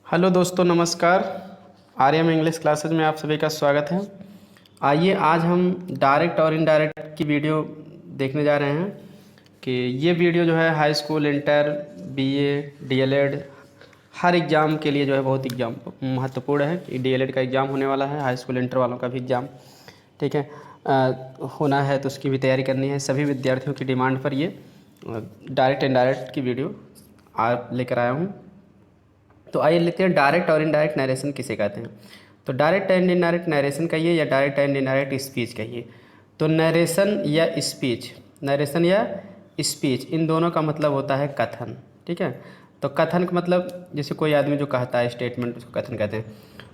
Hello दोस्तों, नमस्कार। Aryam English classes में आप सभी का स्वागत है। आइए आज हम डायरेक्ट और इनडायरेक्ट की वीडियो देखने जा रहे हैं कि ये वीडियो जो है high school, inter, BA, DLEd हर एग्ज़ाम के लिए जो है बहुत एग्ज़ाम महत्वपूर्ण है कि डीएलएड का एग्ज़ाम होने वाला है, हाई स्कूल इंटर वालों का भी एग्ज़ाम ठीक है होना है, तो उसकी भी तैयारी करनी है। सभी विद्यार्थियों की डिमांड पर ये डायरेक्ट इनडायरेक्ट की वीडियो लेकर आया हूँ। तो आइए लेते हैं डायरेक्ट और इनडायरेक्ट नरेशन किसे कहते हैं। तो डायरेक्ट एंड इनडायरेक्ट नरेशन कहिए या डायरेक्ट एंड इनडायरेक्ट स्पीच कहिए। तो नरेशन या स्पीच इन दोनों का मतलब होता है कथन। ठीक है, तो कथन का मतलब जैसे कोई आदमी जो कहता है स्टेटमेंट, उसको कथन कहते हैं।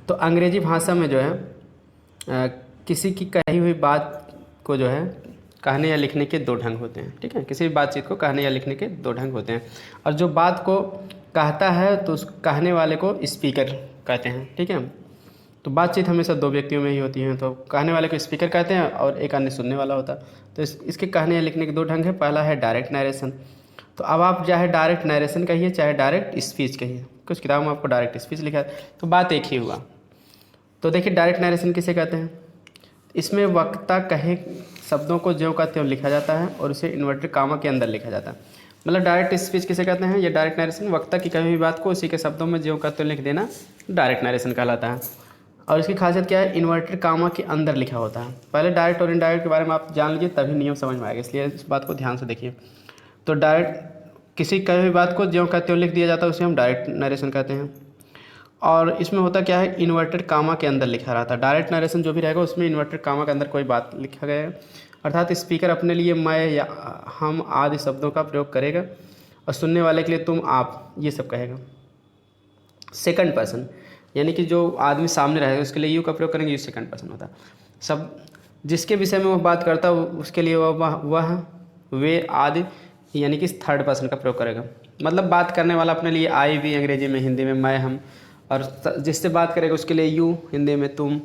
तो अंग्रेजी भाषा में जो है किसी की कही हुई बात को जो है कहने या लिखने के दो ढंग होते हैं। ठीक है, किसी भी बातचीत को कहने या लिखने के दो ढंग होते हैं, और जो बात को कहता है तो उस कहने वाले को स्पीकर कहते हैं। ठीक है, तो बातचीत हमेशा दो व्यक्तियों में ही होती है, तो कहने वाले को स्पीकर कहते हैं और एक अन्य सुनने वाला होता है। तो इसके कहने या लिखने के दो ढंग है। पहला है डायरेक्ट नरेशन। तो अब आप चाहे डायरेक्ट नरेशन कहिए चाहे डायरेक्ट स्पीच कहिए, कुछ किताब में आपको डायरेक्ट स्पीच लिखा है, तो बात एक ही हुआ। तो देखिए डायरेक्ट नरेशन किसे कहते हैं। इसमें वक्ता कहे शब्दों को ज्यों का त्यों लिखा जाता है और उसे इन्वर्टेड कामा के अंदर लिखा जाता है। मतलब डायरेक्ट स्पीच किसे कहते हैं, ये डायरेक्ट नरेशन वक्ता की कही हुई बात को उसी के शब्दों में ज्यों का त्यों लिख देना डायरेक्ट नरेशन कहलाता है। और इसकी खासियत क्या है, इन्वर्टेड कामा के अंदर लिखा होता है। पहले डायरेक्ट और इनडायरेक्ट के बारे में आप जान लीजिए, तभी नियम समझ में आएगा, इसलिए इस बात को ध्यान से देखिए। तो डायरेक्ट किसी कही हुई बात को ज्यों का त्यों लिख दिया जाता है, उसे हम डायरेक्ट नरेशन कहते हैं। और इसमें होता क्या है, इन्वर्टेड कामा के अंदर लिखा रहता है। डायरेक्ट नरेशन जो भी रहेगा उसमें इन्वर्टेड कामा के अंदर कोई बात लिखा गया है, अर्थात स्पीकर अपने लिए मैं या हम आदि शब्दों का प्रयोग करेगा और सुनने वाले के लिए तुम, आप, ये सब कहेगा। सेकंड पर्सन यानी कि जो आदमी सामने रहेगा उसके लिए यू का प्रयोग करेंगे, यू सेकंड पर्सन होता है। सब जिसके विषय में वो बात करता है उसके लिए वह वे आदि यानी कि थर्ड पर्सन का प्रयोग करेगा। मतलब बात करने वाला अपने लिए आई भी अंग्रेजी में, हिंदी में मैं, हम, और जिससे बात करेगा उसके लिए यू हिंदी में तुम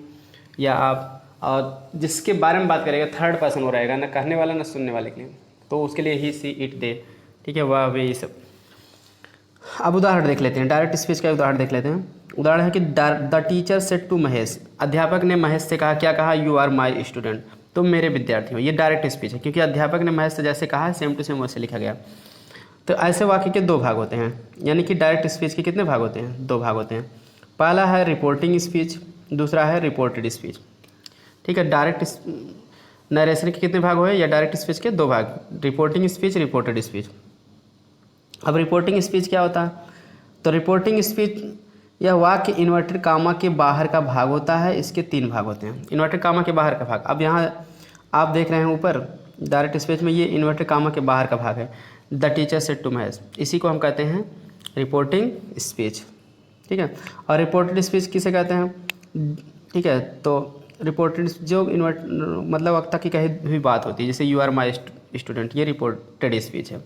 या आप, और जिसके बारे में बात करेगा थर्ड पर्सन हो रहेगा, ना कहने वाला ना सुनने वाले के लिए, तो उसके लिए ही, सी, इट, दे। ठीक है, वह, वे, ये सब। अब उदाहरण देख लेते हैं, डायरेक्ट स्पीच का उदाहरण देख लेते हैं। उदाहरण है कि the teacher said to Mahesh, अध्यापक ने महेश से कहा, क्या कहा, यू आर माई स्टूडेंट, तुम मेरे विद्यार्थी हो। ये डायरेक्ट स्पीच है क्योंकि अध्यापक ने महेश से जैसे कहा है सेम टू सेम वैसे लिखा गया। तो ऐसे वाक्य के दो भाग होते हैं, यानी कि डायरेक्ट स्पीच के कितने भाग होते हैं, दो भाग होते हैं। पहला है रिपोर्टिंग स्पीच, दूसरा है रिपोर्टेड स्पीच। ठीक है, डायरेक्ट नरेशन के कितने भाग हुए, या डायरेक्ट स्पीच के दो भाग, रिपोर्टिंग स्पीच, रिपोर्टेड स्पीच। अब रिपोर्टिंग स्पीच क्या होता है, तो रिपोर्टिंग स्पीच यह वाक्य इन्वर्टेड कामा के बाहर का भाग होता है। इसके तीन भाग होते हैं, इन्वर्टेड कामा के बाहर का भाग। अब यहाँ आप देख रहे हैं ऊपर डायरेक्ट स्पीच में ये इन्वर्टेड कामा के बाहर का भाग है, the teacher said to Mahesh, इसी को हम कहते हैं रिपोर्टिंग स्पीच। ठीक है, और रिपोर्टेड स्पीच किसे कहते हैं। ठीक है, तो रिपोर्टेड जो मतलब वक्ता की कही हुई बात होती है, जैसे यू आर माई स्टूडेंट, ये रिपोर्टेड स्पीच है।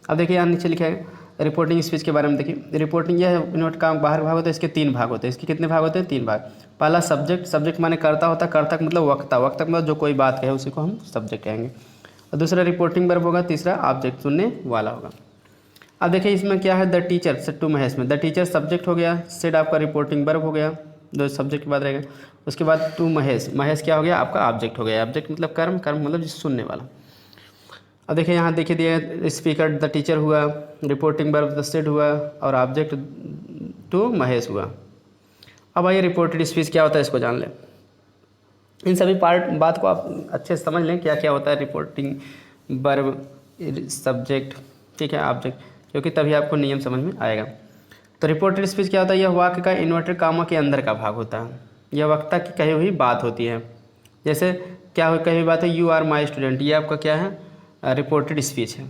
अब देखिए यहाँ नीचे लिखा है रिपोर्टिंग स्पीच के बारे में। देखिए रिपोर्टिंग यह इन्वर्ट का बाहर भाग होता है, इसके तीन भाग होते हैं। इसके कितने भाग होते हैं, तीन भाग। पहला सब्जेक्ट, सब्जेक्ट माने कर्ता होता है, कर्ता मतलब वक्ता, वक्ता मतलब जो कोई बात कहे उसी को हम सब्जेक्ट कहेंगे। और दूसरा रिपोर्टिंग वर्ब होगा, तीसरा ऑब्जेक्ट, सुनने वाला होगा। अब देखिए इसमें क्या है, the teacher said to Mahesh में द टीचर सब्जेक्ट हो गया, सेड आपका रिपोर्टिंग वर्ब हो गया, जो सब्जेक्ट के बाद रहेगा। उसके बाद टू महेश, महेश क्या हो गया, आपका ऑब्जेक्ट हो गया। ऑब्जेक्ट मतलब कर्म, कर्म मतलब सुनने वाला। अब देखिए यहाँ देखिए दिया, स्पीकर द टीचर हुआ, रिपोर्टिंग वर्ब द सेड हुआ, और ऑब्जेक्ट टू महेश हुआ। अब आइए रिपोर्टेड स्पीच क्या होता है, इसको जान लें। इन सभी बात को आप अच्छे से समझ लें क्या क्या होता है, रिपोर्टिंग वर्ब, सब्जेक्ट, ठीक है, ऑब्जेक्ट, क्योंकि तभी आपको नियम समझ में आएगा। तो रिपोर्टेड स्पीच क्या होता है, यह वाक्य का इन्वर्टेड कामा के अंदर का भाग होता है। यह वक्ता की कही हुई बात होती है। जैसे क्या कही हुई बात है, यू आर माई स्टूडेंट, ये आपका क्या है, रिपोर्टेड स्पीच है।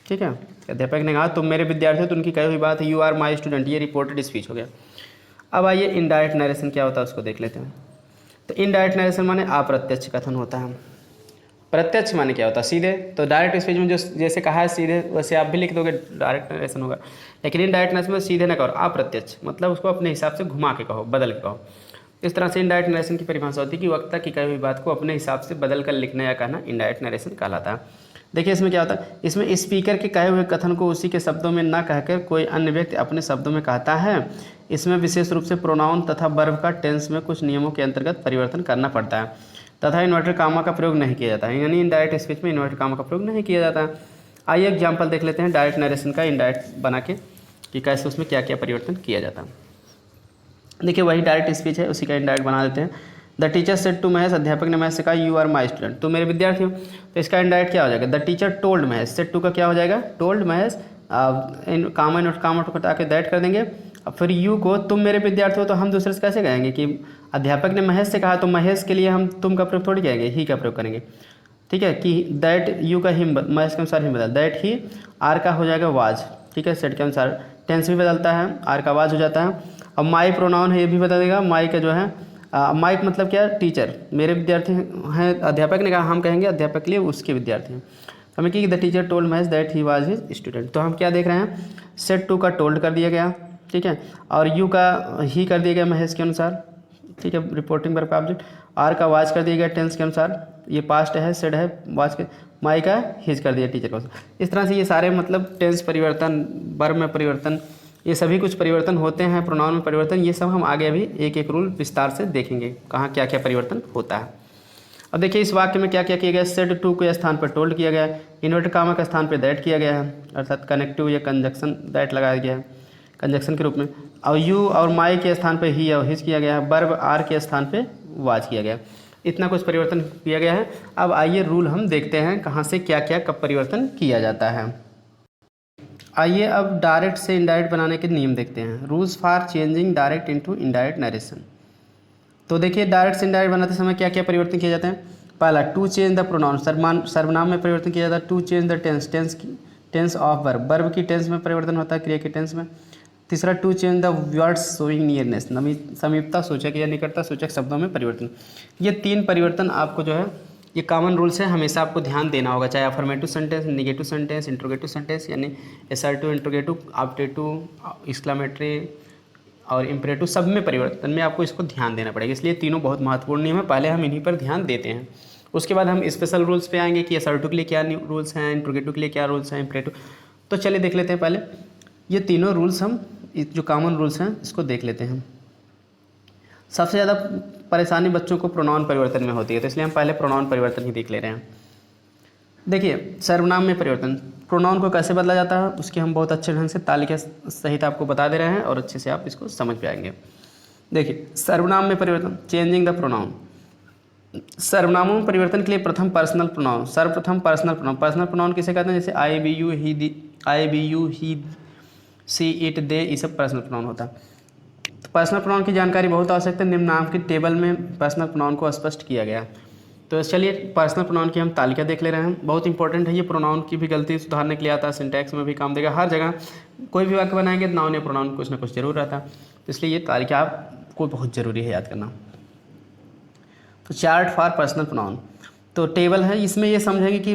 ठीक है, अध्यापक ने कहा तुम मेरे विद्यार्थी हो, तो उनकी कही हुई बात है यू आर माई स्टूडेंट, ये रिपोर्टेड स्पीच हो गया। अब आइए इनडायरेक्ट नरेशन क्या होता है उसको देख लेते हैं। तो इनडायरेक्ट नरेशन माने अप्रत्यक्ष कथन होता है। प्रत्यक्ष माने क्या होता है, सीधे। तो डायरेक्ट स्पीच में जो जैसे कहा है सीधे, वैसे आप भी लिख दोगे, डायरेक्ट नरेशन होगा। लेकिन इनडायरेक्ट नरेशन में सीधे ना कहो, अप्रत्यक्ष मतलब उसको अपने हिसाब से घुमा के कहो, बदल के कहो। इस तरह से इनडायरेक्ट नरेशन की परिभाषा होती है कि वक्ता की कही हुई बात को अपने हिसाब से बदल कर लिखना या कहना इनडायरेक्ट नरेशन कहलाता है। देखिए इसमें क्या होता है, इसमें स्पीकर के कहे हुए कथन को उसी के शब्दों में न कहकर कोई अन्य व्यक्ति अपने शब्दों में कहता है। इसमें विशेष रूप से प्रोनाउन तथा वर्ब का टेंस में कुछ नियमों के अंतर्गत परिवर्तन करना पड़ता है तथा इन्वर्टेड कामा का प्रयोग नहीं किया जाता है, यानी इनडायरेक्ट स्पीच में इन्वर्टेड कामा का प्रयोग नहीं किया जाता है। आइए एग्जाम्पल देख लेते हैं डायरेक्ट नरेशन का इनडायरेक्ट बना के कि कैसे उसमें क्या क्या परिवर्तन किया जाता है। देखिए वही डायरेक्ट स्पीच है, उसी का इनडायरेक्ट बना देते हैं। The teacher said to Mahesh, अध्यापक ने महेश से कहा यू आर माई स्टूडेंट, तुम मेरे विद्यार्थी हो। तो इसका इनडायरेक्ट क्या हो जाएगा, the teacher told Mahesh, said to का क्या हो जाएगा, told Mahesh, comma note comma to कटा के दैट कर देंगे। अब फिर यू को तुम मेरे विद्यार्थी हो, तो हम दूसरे से कैसे कहेंगे कि अध्यापक ने महेश से कहा, तो महेश के लिए हम तुम का प्रयोग थोड़ी कहेंगे, ही का प्रयोग करेंगे। ठीक है, कि दैट यू का हिम महेश के अनुसार हिम बदल, दैट ही आर का हो जाएगा वाज। ठीक है, सेट के अनुसार टेंस भी बदलता है, आर का वाज हो जाता है। अब माई प्रोनाउन है, ये भी बता देगा, माई का जो है माइक मतलब क्या, टीचर, मेरे विद्यार्थी हैं, अध्यापक ने कहा, हम कहेंगे अध्यापक के लिए उसके विद्यार्थी हैं। हमें कि the teacher told Mahesh that he was his student, तो हम क्या देख रहे हैं, सेट टू का टोल्ड कर दिया गया। ठीक है, और यू का ही कर दिया गया महेश के अनुसार। ठीक है, रिपोर्टिंग वर्ब का ऑब्जेक्ट। आर का वाज कर दिया गया टेंस के अनुसार, ये पास्ट है, सेड है, वाज के, माई का हिज कर दिया टीचर को। इस तरह से ये सारे मतलब टेंस परिवर्तन, वर्ब में परिवर्तन, ये सभी कुछ परिवर्तन होते हैं, प्रोनाउन में परिवर्तन, ये सब हम आगे अभी एक एक रूल विस्तार से देखेंगे कहाँ क्या क्या परिवर्तन होता है। अब देखिए इस वाक्य में क्या क्या किया गया, सेड टू के स्थान पर टोल्ड किया गया है, इन्वर्टेड कामा के स्थान पर दैट किया गया है, अर्थात कनेक्टिव या कंजक्शन दैट लगाया गया है कंजक्शन के रूप में। और यू और माई के स्थान पर ही और हिज किया गया है, वर्ब आर के स्थान पर वाज किया गया है। इतना कुछ परिवर्तन किया गया है। अब आइए रूल हम देखते हैं कहाँ से क्या क्या कब परिवर्तन किया जाता है। आइए अब डायरेक्ट से इनडायरेक्ट बनाने के नियम देखते हैं। Rules for changing direct into indirect narration. तो देखिए डायरेक्ट से इनडायरेक्ट बनाते समय क्या क्या परिवर्तन किए जाते हैं। पहला, टू चेंज द प्रोनाउन, सर्वनाम में परिवर्तन किया जाता है। To change the tense of verb, verb की टेंस में परिवर्तन होता है, क्रिया की टेंस में। तीसरा, to change the words showing nearness, समीपता सूचक या निकटता सूचक शब्दों में परिवर्तन। ये 3 परिवर्तन आपको जो है, ये कॉमन रूल्स है, हमेशा आपको ध्यान देना होगा, चाहे affirmative sentence, negative sentence, interrogative sentence, यानी असर्टिव, इंट्रोगेटिव, ऑब्जेक्टिव, एक्सक्लेमेटरी और इम्परेटिव, सब में परिवर्तन में आपको इसको ध्यान देना पड़ेगा। इसलिए तीनों बहुत महत्वपूर्ण नियम है, पहले हम इन्हीं पर ध्यान देते हैं, उसके बाद हम स्पेशल रूल्स पे आएंगे कि असर्टिव के लिए क्या रूल्स हैं, इंट्रोगेटिव के लिए क्या रूल्स हैं, इम्परेटिव। तो चलिए देख लेते हैं पहले ये तीनों रूल्स, हम जो कॉमन रूल्स हैं इसको देख लेते हैं। सबसे ज़्यादा परेशानी बच्चों को प्रोनाउन परिवर्तन में होती है, तो इसलिए हम पहले प्रोनाउन परिवर्तन ही देख ले रहे हैं। देखिए सर्वनाम में परिवर्तन, प्रोनाउन को कैसे बदला जाता है उसके हम बहुत अच्छे ढंग से तालिका सहित आपको बता दे रहे हैं और अच्छे से आप इसको समझ पाएंगे। देखिए सर्वनाम में परिवर्तन, चेंजिंग द प्रोनाउन। सर्वनामों में परिवर्तन के लिए प्रथम पर्सनल प्रोनाउन, सर्वप्रथम पर्सनल प्रोनाउन। पर्सनल प्रोनाउन किसे कहते हैं, जैसे I we you he she it they, ये सब पर्सनल प्रोनाउन होता है। तो पर्सनल प्रोनाउन की जानकारी बहुत आवश्यक है, निम्न नाम की टेबल में पर्सनल प्रोनाउन को स्पष्ट किया गया। तो चलिए पर्सनल प्रोनाउन की हम तालिका देख ले रहे हैं, बहुत इंपॉर्टेंट है ये, प्रोनाउन की भी गलती सुधारने के लिए आता है, सिंटैक्स में भी काम देगा, हर जगह कोई भी वाक्य बनाएंगे तो नाउन या प्रोनाउन कुछ ना कुछ जरूर रहता है, तो इसलिए ये तालिका आपको बहुत ज़रूरी है याद करना। तो चार्ट फॉर पर्सनल प्रोनाउन, तो टेबल है, इसमें ये समझेंगे कि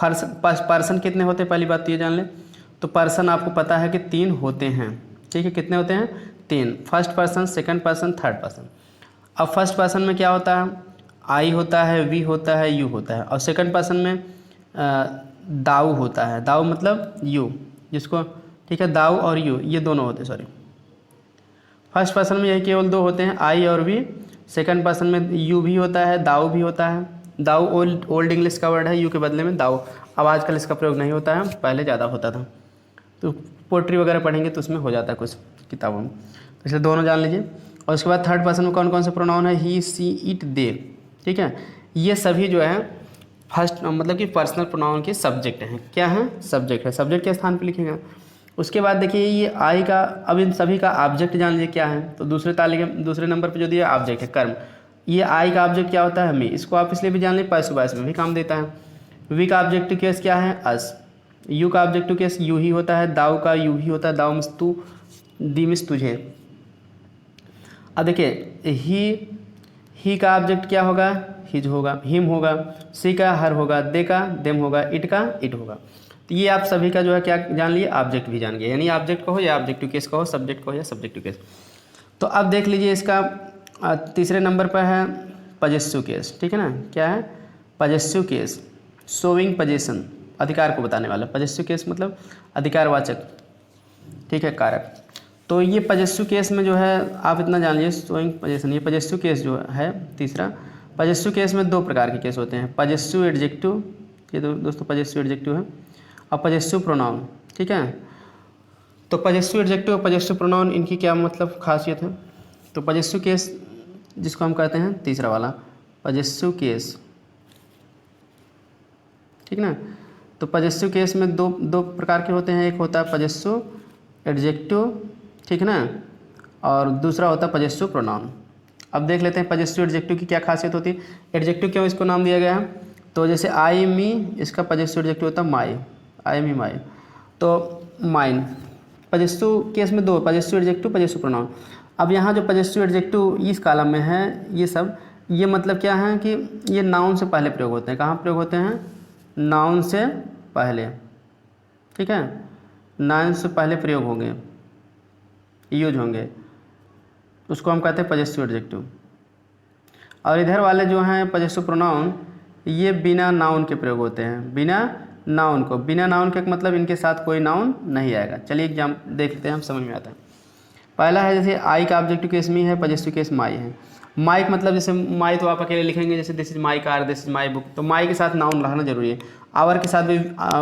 पर्सन कितने होते हैं, पहली बात तो ये जान लें। तो पर्सन आपको पता है कि 3 होते हैं, ठीक है, कितने होते हैं 3, first person, second person, third person. अब फर्स्ट पर्सन में क्या होता है, आई होता है, वी होता है, यू होता है, और सेकंड पर्सन में दाऊ होता है, दाऊ मतलब यू, जिसको ठीक है दाऊ और यू ये दोनों होते हैं, सॉरी फर्स्ट पर्सन में यही केवल 2 होते हैं, आई और वी। सेकंड पर्सन में यू भी होता है, दाऊ भी होता है, दाऊ ओल्ड इंग्लिश का वर्ड है, यू के बदले में दाऊ। अब आजकल इसका प्रयोग नहीं होता है, पहले ज़्यादा होता था, तो पोट्री वगैरह पढ़ेंगे तो उसमें हो जाता है कुछ किताबों में, तो इसलिए दोनों जान लीजिए। और उसके बाद थर्ड पर्सन में कौन कौन से प्रोनाउन है, ही सी इट दे, ठीक है, ये सभी जो है फर्स्ट मतलब कि पर्सनल प्रोनाउन के सब्जेक्ट हैं। क्या है, सब्जेक्ट है, सब्जेक्ट के स्थान पर लिखेगा। उसके बाद देखिए ये आई का, अब इन सभी का ऑब्जेक्ट जान लीजिए क्या है, तो दूसरे नंबर पे जो दिया ऑब्जेक्ट है कर्म, ये आई का ऑब्जेक्ट क्या होता है, मी, इसको आप इसलिए भी जान लीजिए पैस वाइस में भी काम देता है। वी का ऑब्जेक्टिव केस क्या है, अस। यू का ऑब्जेक्टिव केस यू ही होता है, दाऊ का यू ही होता है, दाऊ मिस तू, दी मिस तुझे। अब देखिए ही का ऑब्जेक्ट क्या होगा, हिज होगा, हिम होगा, सी का हर होगा, दे का देम होगा, इट का इट होगा। तो ये आप सभी का जो है क्या जान लिए, ऑब्जेक्ट भी जान गए, यानी ऑब्जेक्ट कहो या ऑब्जेक्टिव केस कहो, सब्जेक्ट कहो या सब्जेक्टिव केस। तो अब देख लीजिए इसका तीसरे नंबर पर है पजेसिव केस, ठीक है ना, क्या है पजेसिव केस, शोइंग पजेशन, अधिकार को बताने वाला, पजेसिव केस मतलब अधिकारवाचक, ठीक है, कारक। तो ये पजेसिव केस में जो है आप इतना जान लीजिए, शोइंग पजेशन, ये पजेसिव केस जो है तीसरा, पजेसिव केस में दो प्रकार के केस होते हैं, पजेसिव एडजेक्टिव, ये दोस्तों पजेसिव एडजेक्टिव है, और पजेसिव प्रोनाउन, ठीक है। तो पजेसिव एडजेक्टिव और पजेसिव प्रोनाउन, इनकी क्या मतलब खासियत है। तो पजेसिव केस जिसको हम कहते हैं तीसरा वाला पजेसिव केस, ठीक ना। तो पजेसिव केस में दो प्रकार के होते हैं, एक होता है पजेसिव एडजेक्टिव, ठीक ना, और दूसरा होता है पजेसिव प्रोनाउन। अब देख लेते हैं पजेसिव एडजेक्टिव की क्या खासियत होती है, एडजेक्टिव क्यों इसको नाम दिया गया है। तो जैसे आई मी, इसका पजेसिव एडजेक्टिव होता है माई, आई मी माई, तो माइन। पजेसिव केस में दो, पजेसिव एडजेक्टिव, पजेसिव प्रोनाउन। अब यहाँ जो पजेसिव एडजेक्टिव इस कॉलम में है, ये सब, ये मतलब क्या है कि ये नाउन से पहले प्रयोग होते हैं। कहाँ प्रयोग होते हैं, नाउन से पहले, ठीक है, नाउन से पहले प्रयोग होंगे, यूज होंगे, उसको हम कहते हैं पजेसिव एडजेक्टिव। और इधर वाले जो हैं पजेसिव प्रोनाउन, ये बिना नाउन के प्रयोग होते हैं, बिना नाउन को, बिना नाउन के मतलब इनके साथ कोई नाउन नहीं आएगा। चलिए एग्जाम देख लेते हैं, हम समझ में आता है। पहला है जैसे आई का ऑब्जेक्टिव केस मी है, पजेसिव केस माई है। माई का मतलब जैसे माई तो आप अकेले लिखेंगे, जैसे this is my car, this is my book, तो माई के साथ नाउन रहना जरूरी है। आवर के साथ भी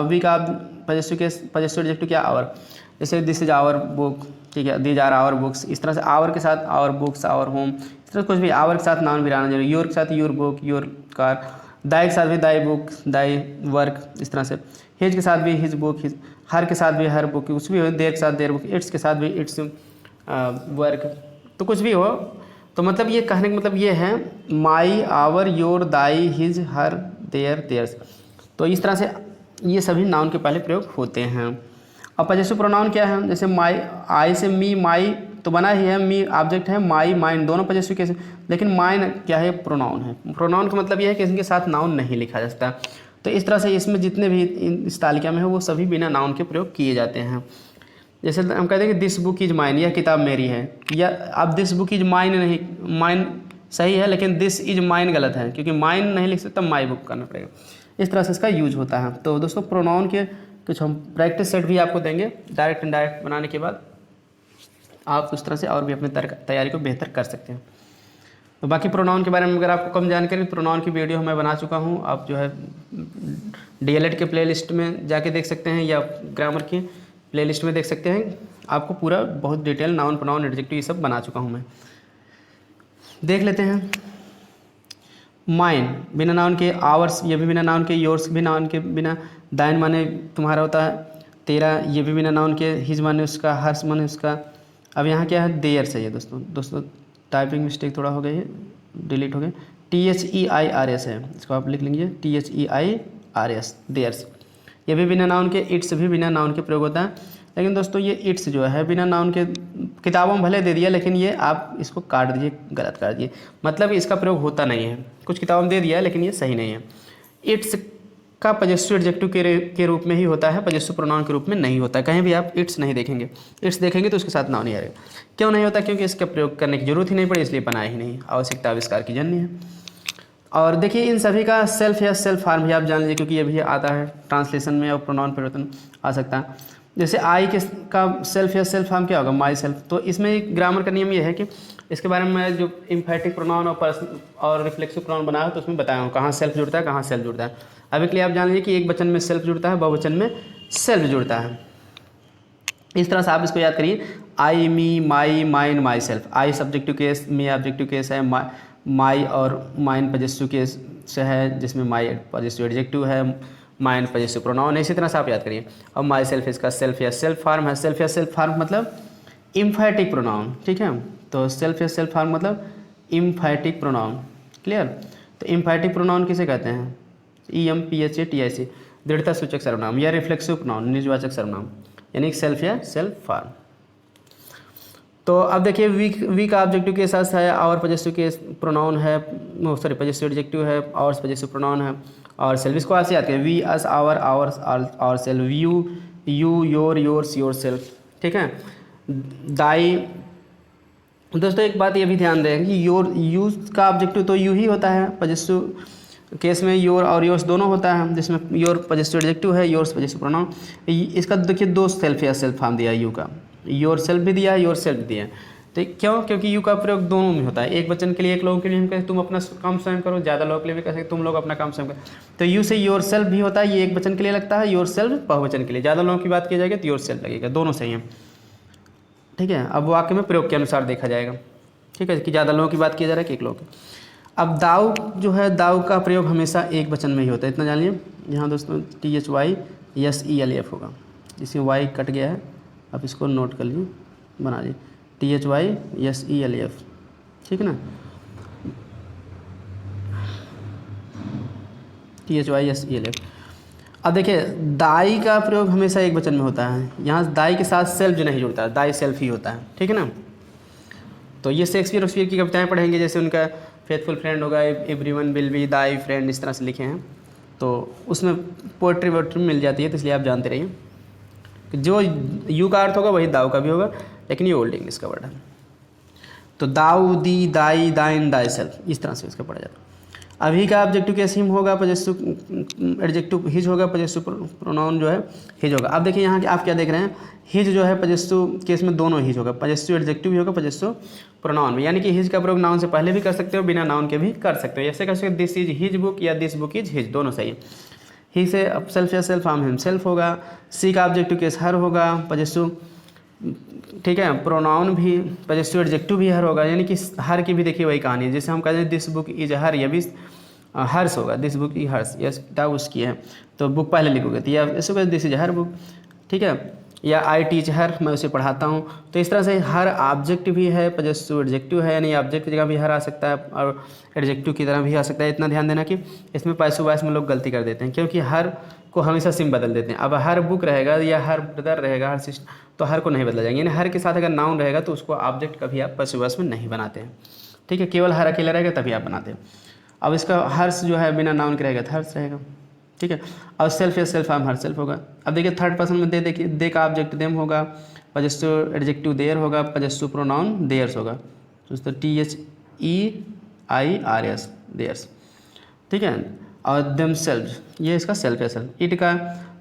वी का पजेसिव केस, पजेसिव एडजेक्टिव क्या, आवर, जैसे दिस इज आवर बुक, ठीक है, दीज आर आवर बुक्स, इस तरह से आवर के साथ आवर बुक्स, आवर होम, इस तरह कुछ भी आवर के साथ नाउन भी रहना जरूरी। योर के साथ योर बुक, योर कार, दाई के साथ भी दाई बुक, दाई वर्क, इस तरह से। हिज के साथ भी हिज बुक, हिज, हर के साथ भी हर बुक, कुछ भी हो, देर के साथ देर बुक, इट्स के साथ भी इट्स वर्क, तो कुछ भी हो। तो मतलब ये कहने का मतलब ये है my, our, your, thy, his, her, their, theirs. तो इस तरह से ये सभी नाउन के पहले प्रयोग होते हैं। अब पजेसिव प्रोनाउन क्या है, जैसे माई, आई से मी, माई तो बना ही है, मी ऑब्जेक्ट है, माई माइन दोनों पजेसिव केस, लेकिन माइन क्या है, प्रोनाउन है। प्रोनाउन का मतलब यह है कि इनके साथ नाउन नहीं लिखा जा सकता। तो इस तरह से इसमें जितने भी इस तालिका में है वो सभी बिना नाउन के प्रयोग किए जाते हैं। जैसे हम कहते हैं कि दिस बुक इज माइन, यह किताब मेरी है, या अब दिस बुक इज माइन नहीं, माइन सही है लेकिन दिस इज माइन गलत है, क्योंकि माइन नहीं लिख सकता, माई बुक करना पड़ेगा। इस तरह से इसका यूज होता है। तो दोस्तों प्रोनाउन के कुछ हम प्रैक्टिस सेट भी आपको देंगे डायरेक्ट इनडायरेक्ट बनाने के बाद, आप उस तरह से और भी अपनी तैयारी को बेहतर कर सकते हैं। तो बाकी प्रोनाउन के बारे में अगर आपको कम जानकारी, प्रोनाउन की वीडियो मैं बना चुका हूँ, आप जो है डीएलएड के प्लेलिस्ट में जाके देख सकते हैं, या ग्रामर की प्लेलिस्ट में देख सकते हैं। आपको पूरा बहुत डिटेल नाउन, प्रोनाउन, एडजेक्टिव ये सब बना चुका हूँ मैं। देख लेते हैं। माइन बिना नाउन के, आवर्स ये भी बिना नाउन के, योर्स भी नाउन के बिना, दाइन माने तुम्हारा होता है, तेरा ये भी बिना नाउन के, हिज माने उसका, हर्ष माने उसका। अब यहाँ क्या है, देयर से है दोस्तों टाइपिंग मिस्टेक थोड़ा हो गई है, डिलीट हो गई, THEIRS है, इसको आप लिख लेंगे THEIRS, देयर्स। ये भी बिना नाउन के, इट्स भी बिना नाउन के प्रयोग होता है। लेकिन दोस्तों ये इट्स जो है बिना नाउन के, किताबों में भले दे दिया लेकिन ये आप इसको काट दीजिए, गलत काट दीजिए, मतलब इसका प्रयोग होता नहीं है। कुछ किताबों में दे दिया है लेकिन ये सही नहीं है। इट्स का पजेसिव एडजेक्टिव के रूप में ही होता है, पजेसिव प्रोनाउन के रूप में नहीं होता। कहीं भी आप इट्स नहीं देखेंगे, इट्स देखेंगे तो उसके साथ नाउन ही आएगा। क्यों नहीं होता, क्योंकि इसका प्रयोग करने की जरूरत ही नहीं पड़ी, इसलिए बनाया ही नहीं, आवश्यकता आविष्कार की जन्य है। और देखिए इन सभी का सेल्फ या सेल्फ फॉर्म भी आप जान लीजिए, क्योंकि ये भी आता है ट्रांसलेशन में, और प्रोनाउन परिवर्तन आ सकता है। जैसे आई के का सेल्फ या सेल्फ फॉर्म क्या होगा, माई सेल्फ। तो इसमें एक ग्रामर का नियम ये है कि इसके बारे में मैं जो इम्फेटिक प्रोनाउन और रिफ्लेक्सिव प्रोनाउन बनाया हो तो उसमें बताया हूँ कहाँ सेल्फ जुड़ता है, कहाँ सेल्फ जुड़ता है। अभी के लिए आप जान लीजिए कि एक वचन में सेल्फ जुड़ता है, बहुवचन में सेल्फ जुड़ता है। इस तरह से आप इसको याद करिए, I, me, my, mine, myself. I subjective case, me objective case है, माई और माइन पजेसिव केस से है, जिसमें माई पजेसिव एडजेक्टिव है, माइन पजेसिव प्रोनाउन है। इसी तरह से आप याद करिए। और माई सेल्फ इसका सेल्फ या सेल्फ फॉर्म है। सेल्फ या सेल्फ फॉर्म मतलब इम्फेटिक प्रोनाउन, ठीक है। तो सेल्फ या सेल्फ फॉर्म मतलब इम्फेटिक प्रोनाउन, क्लियर। तो इम्फेटिक प्रोनाउन किसे कहते हैं, EMPHATIC, दृढ़ता सूचक सर्वनाम, या रिफ्लेक्सिव प्रोनाउन, निजवाचक सर्वनाम, यानी सेल्फ या सेल्फ फॉर्म। तो अब देखिए वी का ऑब्जेक्टिव के साथ है, आवर पजेसिव के प्रोनाउन है, सॉरी पजेसिव एडजेक्टिव है, आवर्स पजेसिव प्रोनाउन है, और सेल्फ इसको आपसे याद करें, we, us, our, ours, our self, you, your, yours, your self, ठीक है। दाई, दोस्तों एक बात ये भी ध्यान दें कि योर, यूज का ऑब्जेक्टिव तो यू ही होता है, पजेसिव केस में योर और योर्स दोनों होता है, जिसमें योर पजेसिव एडजेक्टिव है, योर्स पजेसिव प्रोनाउन। इसका देखिए दो सेल्फ या सेल्फ फॉर्म दिया है यू का, योर सेल्फ भी दिया है, योर सेल्फ भी दिया है। तो क्यों? क्योंकि यू का प्रयोग दोनों में होता है, एक वचन के लिए एक लोगों के लिए हम कहते तुम अपना काम स्वयं करो, ज़्यादा लोगों के लिए भी कह सकते तुम लोग अपना काम स्वयं करो। तो यू से योर सेल्फ भी होता है, ये एक वचन के लिए लगता है, योर सेल्फ बहुवचन के लिए। ज़्यादा लोगों की बात की जाएगी तो योर सेल्फ लगेगा, दोनों सही हैं। ठीक है, अब वाक्य में प्रयोग के अनुसार देखा जाएगा। ठीक है, कि ज़्यादा लोगों की बात किया जा रहा है कि एक लोग। अब दाऊ जो है, दाऊ का प्रयोग हमेशा एक वचन में ही होता है, इतना जान लिया। यहाँ दोस्तों THYSELF होगा, इसमें वाई कट गया है, अब इसको नोट कर लीजिए, बना लीजिए THYSELF, ठीक है ना, THYSELF। अब देखिए दाई का प्रयोग हमेशा एक वचन में होता है, यहाँ दाई के साथ सेल्फ जो नहीं जुड़ता है, दाई सेल्फ ही होता है। ठीक है ना, तो ये शेक्सपियर की कविताएं पढ़ेंगे, जैसे उनका फेथफुल फ्रेंड होगा, everyone will be Dai friend, इस तरह से लिखे हैं, तो उसमें पोइट्री वोट्री मिल जाती है, तो इसलिए आप जानते रहिए कि जो यू का अर्थ होगा वही दाऊ का भी होगा, लेकिन ये ओल्ड इंग्लिश का वर्ड है। तो दाऊ, दी, दाई, दाइन, दाई सेल्फ, इस तरह से इसका पढ़ा जाता है। अभी का ऑब्जेक्टिव केस हिम होगा, पजेसिव एडजेक्टिव हिज होगा, पजेसिव प्रोनाउन जो है हिज होगा। अब देखिए यहाँ आप क्या देख रहे हैं, हिज जो है पजेसिव केस में दोनों हिज होगा, पजेसिव एडजेक्टिव भी होगा, पजेसिव प्रोनाउन भी, यानी कि हिज का प्रयोग नाउन से पहले भी कर सकते हो, बिना नाउन के भी कर सकते हो। ऐसे कर सकते दिस इज हिज बुक या दिस बुक इज हिज, दोनों सही है। ही से अब सेल्फ या सेल्फ फॉर्म हिमसेल्फ होगा। सी का ऑब्जेक्टिव केस हर होगा, पजेसिव, ठीक है, प्रोनाउन भी, पजेसिव एडजेक्टिव भी हर होगा, यानी कि हर की भी देखिए वही कहानी है। जैसे हम कहते हैं दिस बुक इज हर, यह भी हर्ष होगा, दिस बुक इज हर्ष, यह किताब उसकी है, तो बुक पहले लिखोगे तो या ऐसे कहते दिस इज हर बुक, ठीक है, या आई टीच हर, मैं उसे पढ़ाता हूँ। तो इस तरह से हर ऑब्जेक्ट भी है, पजेसिव एडजेक्टिव है, यानी ऑब्जेक्ट की जगह भी हर आ सकता है और एडजेक्टिव की तरह भी आ सकता है। इतना ध्यान देना कि इसमें पैसिव वॉइस में लोग गलती कर देते हैं, क्योंकि हर को हमेशा सिम बदल देते हैं। अब हर बुक रहेगा या हर ब्रदर रहेगा, हर सिस्टर, तो हर को नहीं बदला जाएंगे, यानी हर के साथ अगर नाउन रहेगा तो उसको ऑब्जेक्ट कभी आप पैसिव वॉइस में नहीं बनाते हैं। ठीक है, केवल हर अकेला रहेगा तभी आप बनाते हैं। अब इसका हर्ष जो है बिना नाउन के रहेगा तो हर्ष रहेगा। ठीक है, और सेल्फ या सेल्फ फॉर्म हर सेल्फ होगा। अब देखिए थर्ड पर्सन में दे, देखिए दे का ऑब्जेक्ट देम होगा, पजेसिव एडजेक्टिव देयर होगा, पजेसिव प्रोनाउन देयर्स होगा, तो THEIRS देयर्स। ठीक है, और देम सेल्फ, ये इसका सेल्फ या सेल्फ। इट का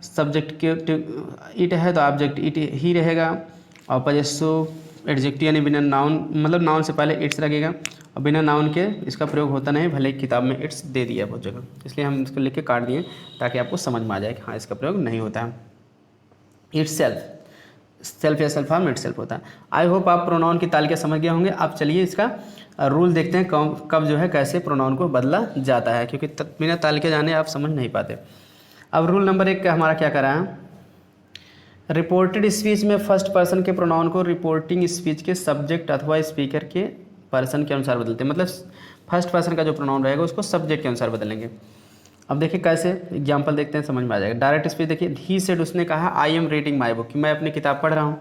सब्जेक्ट के इट है तो ऑब्जेक्ट इट ही रहेगा, और पजेसिव एडजेक्टिव यानी बिना नाउन, मतलब नाउन से पहले इट्स लगेगा, और बिना नाउन के इसका प्रयोग होता नहीं, भले ही किताब में इट्स दे दिया बहुत जगह, इसलिए हम इसको लिख के काट दिए ताकि आपको समझ में आ जाए कि हाँ इसका प्रयोग नहीं होता है। इट्स सेल्फ, सेल्फ या सेल्फ फॉर्म इट्स सेल्फ होता है। आई होप आप प्रोनाउन की तालिका समझ गए होंगे। अब चलिए इसका रूल देखते हैं कब जो है कैसे प्रोनाउन को बदला जाता है, क्योंकि बिना तालिका जाने आप समझ नहीं पाते। अब रूल नंबर 1 का हमारा क्या करा है, रिपोर्टेड स्पीच में फर्स्ट पर्सन के प्रोनाउन को रिपोर्टिंग स्पीच के सब्जेक्ट अथवा स्पीकर के पर्सन के अनुसार बदलते हैं, मतलब फर्स्ट पर्सन का जो प्रोनाउन रहेगा उसको सब्जेक्ट के अनुसार बदलेंगे। अब देखिए कैसे, एग्जांपल देखते हैं, समझ में आ जाएगा। डायरेक्ट स्पीच देखिए, ही सेड, उसने कहा I am reading my book, कि मैं अपनी किताब पढ़ रहा हूँ,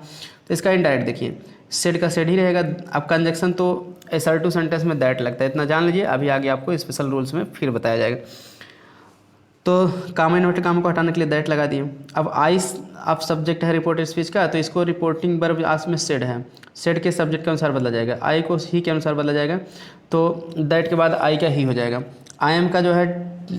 तो इसका इनडायरेक्ट देखिए सेड का सेड ही रहेगा। अब कंजक्शन तो असर्टिव सेंटेंस में दैट लगता है, इतना जान लीजिए, अभी आगे आपको स्पेशल रूल्स में फिर बताया जाएगा। तो कामा इन्वर्टेड कामा को हटाने के लिए दैट लगा दिए। अब आई अब सब्जेक्ट है रिपोर्टेड स्पीच का, तो इसको रिपोर्टिंग वर्ब आस में सेड है, सेड के सब्जेक्ट के अनुसार बदला जाएगा, आई को ही के अनुसार बदला जाएगा, तो दैट के बाद आई का ही हो जाएगा। आई एम का जो है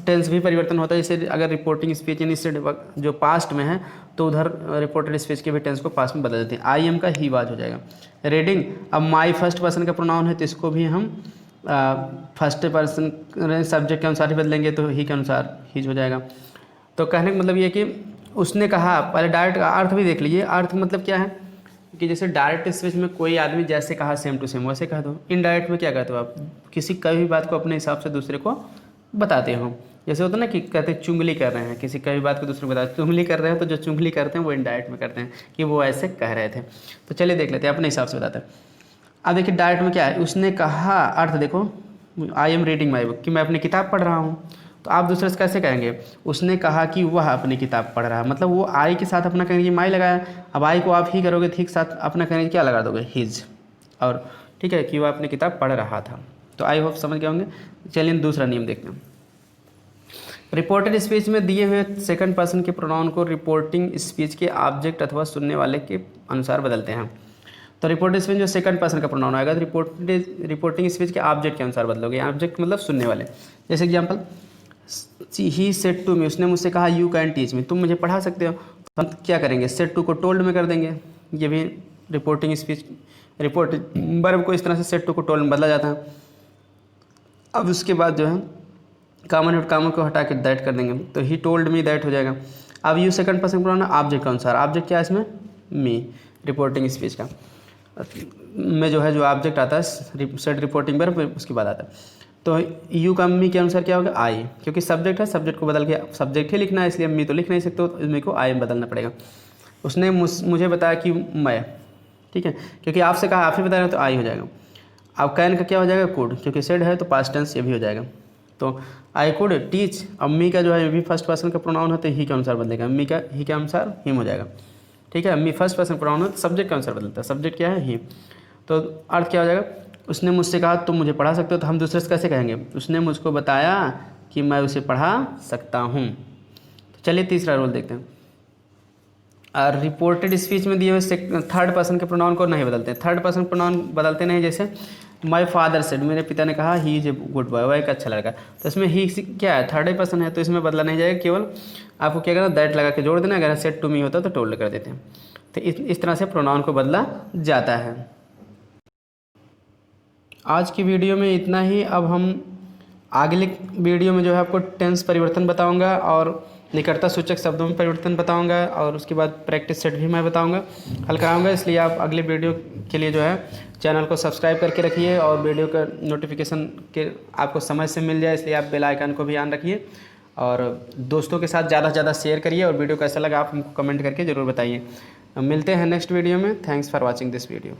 टेंस भी परिवर्तन होता है, जैसे अगर रिपोर्टिंग स्पीच यानी सेड जो पास्ट में है तो उधर रिपोर्टेड स्पीच के भी टेंस को पास्ट में बदल देते हैं, आई एम का ही वाज हो जाएगा। रीडिंग, अब माई फर्स्ट पर्सन का प्रोनाउन है तो इसको भी हम फर्स्ट पर्सन सब्जेक्ट के अनुसार ही बदलेंगे, तो ही के अनुसार हीज हो जाएगा। तो कहने का मतलब ये कि उसने कहा, पहले डायरेक्ट का अर्थ भी देख लीजिए। अर्थ मतलब क्या है कि जैसे डायरेक्ट स्पीच में कोई आदमी जैसे कहा सेम टू सेम वैसे कह दो। इनडायरेक्ट में क्या कहते हो आप, किसी कभी बात को अपने हिसाब से दूसरे को बताते हो। जैसे होता है ना कि कहते हैं चुंगली कर रहे हैं, किसी कभी बात को दूसरे को बताते, चुंगली कर रहे हैं, तो जो चुंगली करते हैं वो इनडायरेक्ट में करते हैं कि वो ऐसे कह रहे थे। तो चलिए देख लेते हैं, अपने हिसाब से बताते हैं। अब देखिए डायरेक्ट में क्या है, उसने कहा, अर्थ देखो I am reading my book, कि मैं अपनी किताब पढ़ रहा हूँ, तो आप दूसरे से कैसे कहेंगे, उसने कहा कि वह अपनी किताब पढ़ रहा है, मतलब वो आई के साथ अपना कहेंगे माई लगाया। अब आई को आप ही करोगे, ठीक साथ अपना कहेंगे क्या लगा दोगे, हिज, और ठीक है कि वह अपनी किताब पढ़ रहा था। तो आई होप समझ गए होंगे। चलिए दूसरा नियम देखते हैं। रिपोर्टेड स्पीच में दिए हुए सेकंड पर्सन के प्रोनाउन को रिपोर्टिंग स्पीच के ऑब्जेक्ट अथवा सुनने वाले के अनुसार बदलते हैं। तो रिपोर्टेड स्पीच जो सेकंड पर्सन का प्रोनाउन आएगा तो रिपोर्टिंग स्पीच के ऑब्जेक्ट के अनुसार बदलोगे। ऑब्जेक्ट मतलब सुनने वाले। जैसे एग्जांपल, ही सेड टू मी, उसने मुझसे कहा यू कैन टीच मी, तुम मुझे पढ़ा सकते हो। तो हम क्या करेंगे, सेड टू को टोल्ड में कर देंगे। ये भी रिपोर्टिंग स्पीच, रिपोर्टिंग वर्ब को इस तरह से सेड टू को टोल्ड में बदला जाता है। अब उसके बाद जो है कॉमन कॉमन को हटा के दैट कर देंगे, तो ही टोल्ड मी दैट हो जाएगा। अब you second person pronoun object के अनुसार, ऑब्जेक्ट क्या है इसमें, मी, रिपोर्टिंग स्पीच का में जो है जो ऑब्जेक्ट आता है सेड रिपोर्टिंग वर्ब उसके बाद आता है। तो यू का मी के अनुसार क्या होगा, आई, क्योंकि सब्जेक्ट है, सब्जेक्ट को बदल के सब्जेक्ट ही लिखना है, इसलिए मी तो लिख नहीं सकते, तो मी को आई में बदलना पड़ेगा। उसने मुझे बताया कि मैं, ठीक है, क्योंकि आपसे कहा आप ही बता रहे हो तो आई हो जाएगा। अब कैन का क्या हो जाएगा, कुड, क्योंकि सेड है तो पास्ट टेंस ये भी हो जाएगा। तो आई कुड टीच। अब मी का जो है भी फर्स्ट पर्सन का प्रोनाउन है तो ही के अनुसार बदलेगा, मी का ही के अनुसार हिम हो जाएगा, ठीक है। मी फर्स्ट पर्सन प्रोनाउन है तो सब्जेक्ट के अनुसार बदलता है, सब्जेक्ट क्या है, ही। तो अर्थ क्या हो जाएगा, उसने मुझसे कहा तुम मुझे पढ़ा सकते हो, तो हम दूसरे से कैसे कहेंगे, उसने मुझको बताया कि मैं उसे पढ़ा सकता हूँ। तो चलिए तीसरा रोल देखते हैं। और रिपोर्टेड स्पीच में दिए हुए थर्ड पर्सन के प्रोनाउन को नहीं बदलते हैं, थर्ड पर्सन प्रोनाउन बदलते नहीं। जैसे माय फादर सेड, मेरे पिता ने कहा he is a good boy, वह एक अच्छा लड़का। तो इसमें ही क्या है, थर्ड पर्सन है, तो इसमें बदला नहीं जाएगा, केवल आपको क्या करना, दैट लगा के जोड़ देना। अगर सेड टू मी होता तो टोल्ड कर देते हैं। तो इस तरह से प्रोनाउन को बदला जाता है। आज की वीडियो में इतना ही। अब हम अगले वीडियो में जो है आपको टेंस परिवर्तन बताऊंगा और निकटता सूचक शब्दों में परिवर्तन बताऊंगा, और उसके बाद प्रैक्टिस सेट भी मैं बताऊंगा, हल कराऊंगा। इसलिए आप अगले वीडियो के लिए जो है चैनल को सब्सक्राइब करके रखिए, और वीडियो का नोटिफिकेशन के आपको समय से मिल जाए, इसलिए आप बेल आइकन को भी ऑन रखिए, और दोस्तों के साथ ज़्यादा से ज़्यादा शेयर करिए। और वीडियो कैसा लगा आप हमको कमेंट करके ज़रूर बताइए। मिलते हैं नेक्स्ट वीडियो में। Thanks for watching this video.